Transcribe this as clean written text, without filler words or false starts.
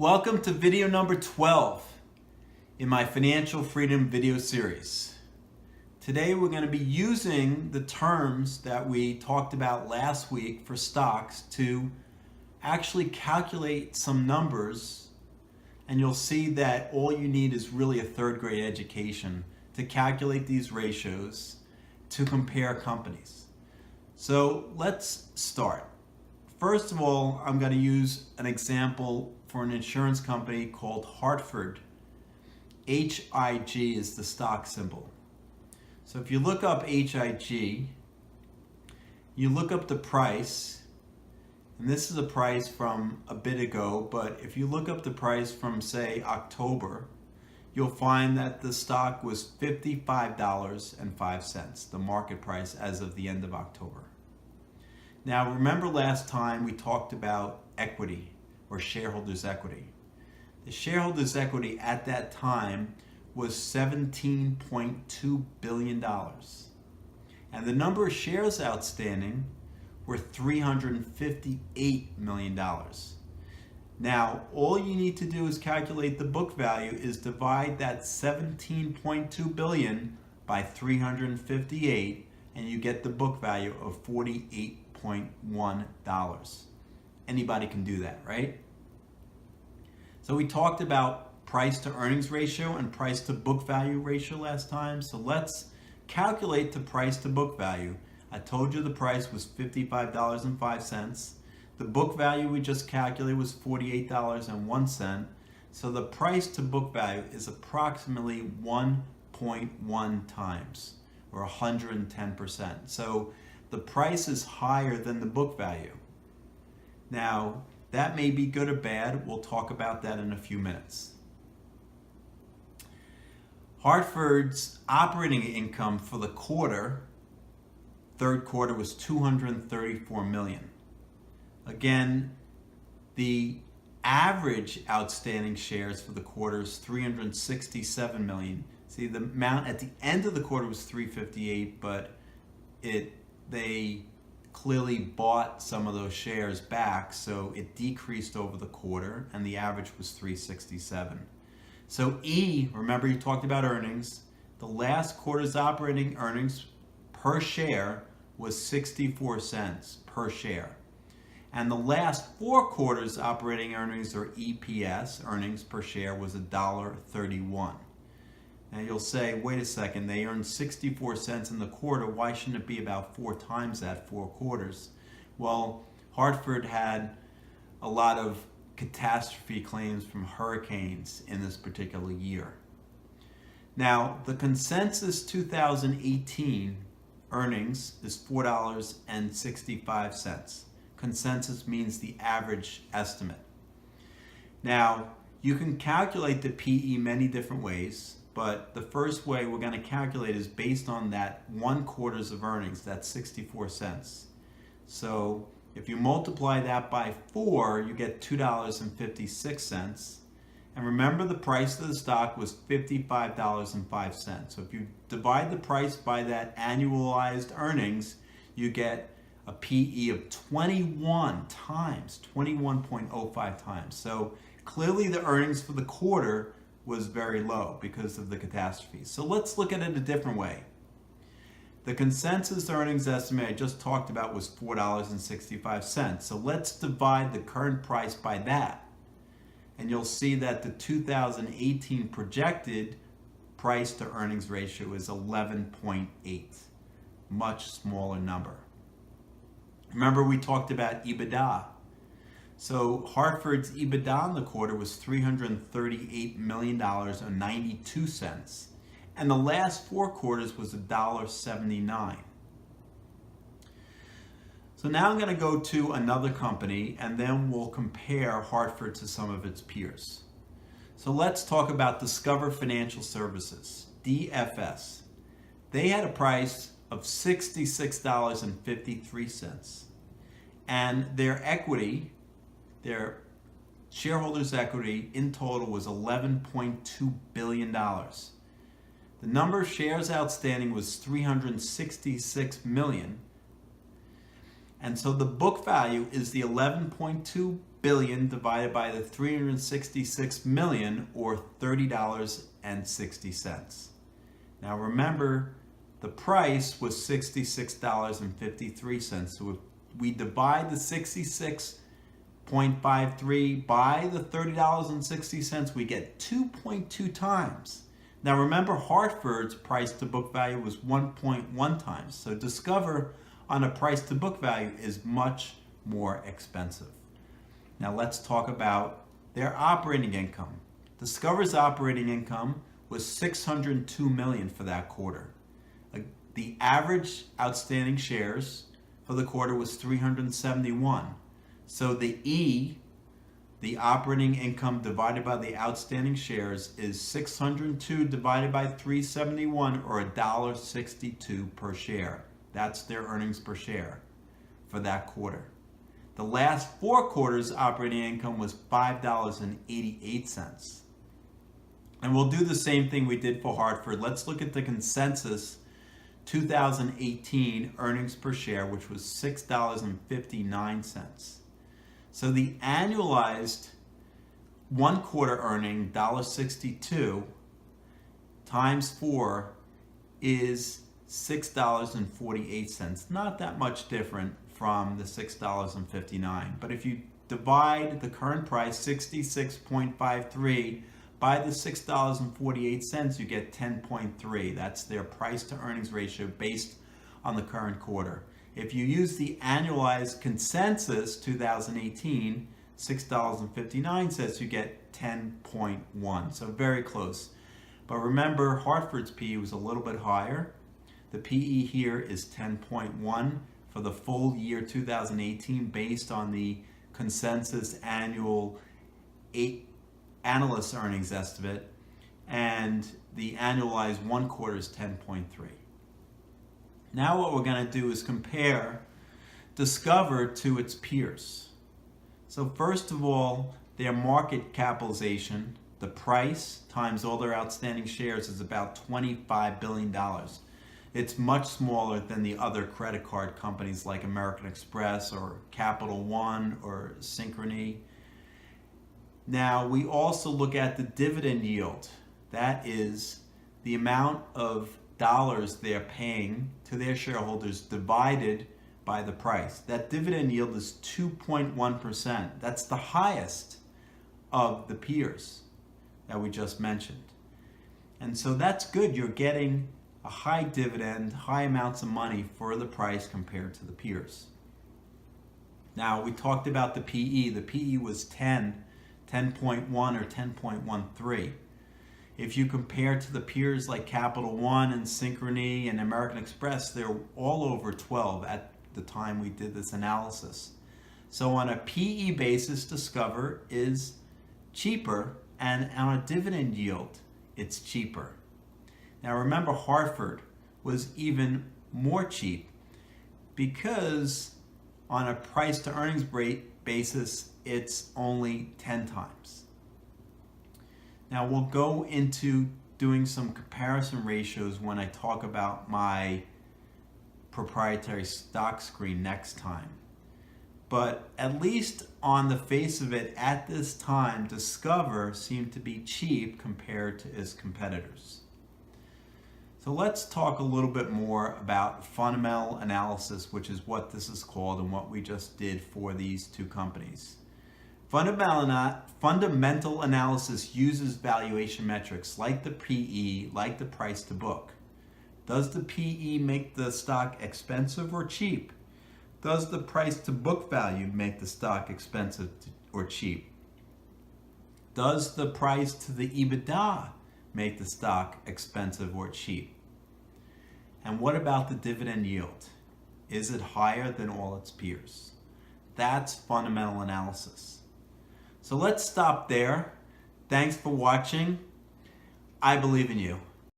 Welcome to video number 12 in my Financial Freedom video series. Today we're going to be using the terms that we talked about last week for stocks to actually calculate some numbers, and you'll see that all you need is really a third grade education to calculate these ratios to compare companies. So let's start. First of all, I'm going to use an example for an insurance company called Hartford. HIG is the stock symbol. So if you look up HIG, you look up the price, and this is a price from a bit ago, but if you look up the price from, say, October, you'll find that the stock was $55.05, the market price as of the end of October. Now, remember last time we talked about equity or shareholders' equity. The shareholders' equity at that time was $17.2 billion. And the number of shares outstanding were $358 million. Now, all you need to do is calculate the book value is divide that $17.2 billion by 358, and you get the book value of $48.1. Anybody can do that, right? So we talked about price to earnings ratio and price to book value ratio last time. So let's calculate the price to book value. I told you the price was $55.05. The book value we just calculated was $48.01. So the price to book value is approximately 1.1 times, or 110%. So the price is higher than the book value. Now, that may be good or bad. We'll talk about that in a few minutes. Hartford's operating income for the third quarter, was $234 million. Again, the average outstanding shares for the quarter is 367 million. See, the amount at the end of the quarter was 358, but they clearly bought some of those shares back, so it decreased over the quarter, and the average was 367. So remember you talked about earnings. The last quarter's operating earnings per share was 64 cents per share. And the last 4 quarters operating earnings, or EPS, earnings per share, was $1.31. Now you'll say, wait a second, they earned 64 cents in the quarter. Why shouldn't it be about 4 times that, 4 quarters? Well, Hartford had a lot of catastrophe claims from hurricanes in this particular year. Now, the consensus 2018 earnings is $4.65. Consensus means the average estimate. Now, you can calculate the PE many different ways, but the first way we're going to calculate is based on that 1 quarter's of earnings, that's 64 cents. So if you multiply that by 4, you get $2.56. And remember, the price of the stock was $55.05. So if you divide the price by that annualized earnings, you get a PE of 21 times, 21.05 times. So clearly the earnings for the quarter was very low because of the catastrophes. So let's look at it a different way. The consensus earnings estimate I just talked about was $4.65. So let's divide the current price by that. And you'll see that the 2018 projected price to earnings ratio is 11.8. Much smaller number. Remember, we talked about EBITDA. So Hartford's EBITDA in the quarter was $338 million, or 92 cents. And the last 4 quarters was $1.79. So now I'm going to go to another company, and then we'll compare Hartford to some of its peers. So let's talk about Discover Financial Services, DFS. They had a price of $66.53. And their equity, their shareholders' equity in total was $11.2 billion. The number of shares outstanding was 366 million. And so the book value is the $11.2 billion divided by the 366 million, or $30.60. Now remember, the price was $66.53. So if we divide the 66.53 by the $30.60, we get 2.2 times. Now remember, Hartford's price to book value was 1.1 times. So Discover on a price to book value is much more expensive. Now let's talk about their operating income. Discover's operating income was $602 million for that quarter. The average outstanding shares for the quarter was 371. So the E, the operating income divided by the outstanding shares, is 602 divided by 371, or $1.62 per share. That's their earnings per share for that quarter. The last 4 quarters operating income was $5.88. And we'll do the same thing we did for Hartford. Let's look at the consensus 2018 earnings per share, which was $6.59. So the annualized 1 quarter earning, $1.62, times 4 is $6.48. Not that much different from the $6.59. But if you divide the current price, 66.53, by the $6.48, you get 10.3. That's their price to earnings ratio based on the current quarter. If you use the annualized consensus 2018, $6.59, you get 10.1. So very close. But remember, Hartford's PE was a little bit higher. The PE here is 10.1 for the full year 2018 based on the consensus annual analyst earnings estimate, and the annualized 1 quarter is 10.3. Now what we're going to do is compare Discover to its peers. So first of all, their market capitalization, the price times all their outstanding shares, is about $25 billion. It's much smaller than the other credit card companies like American Express or Capital One or Synchrony. Now, we also look at the dividend yield. That is the amount of dollars they're paying to their shareholders divided by the price. That dividend yield is 2.1%. That's the highest of the peers that we just mentioned. And so that's good. You're getting a high dividend, high amounts of money for the price compared to the peers. Now, we talked about the PE. The PE was 10.1 or 10.13. If you compare to the peers like Capital One and Synchrony and American Express, they're all over 12 at the time we did this analysis. So on a PE basis, Discover is cheaper, and on a dividend yield, it's cheaper. Now remember, Hartford was even more cheap because on a price to earnings basis, it's only 10 times. Now we'll go into doing some comparison ratios when I talk about my proprietary stock screen next time. But at least on the face of it, at this time, Discover seemed to be cheap compared to its competitors. So let's talk a little bit more about fundamental analysis, which is what this is called and what we just did for these two companies. Fundamental analysis uses valuation metrics like the PE, like the price to book. Does the PE make the stock expensive or cheap? Does the price to book value make the stock expensive or cheap? Does the price to the EBITDA make the stock expensive or cheap? And what about the dividend yield? Is it higher than all its peers? That's fundamental analysis. So let's stop there. Thanks for watching. I believe in you.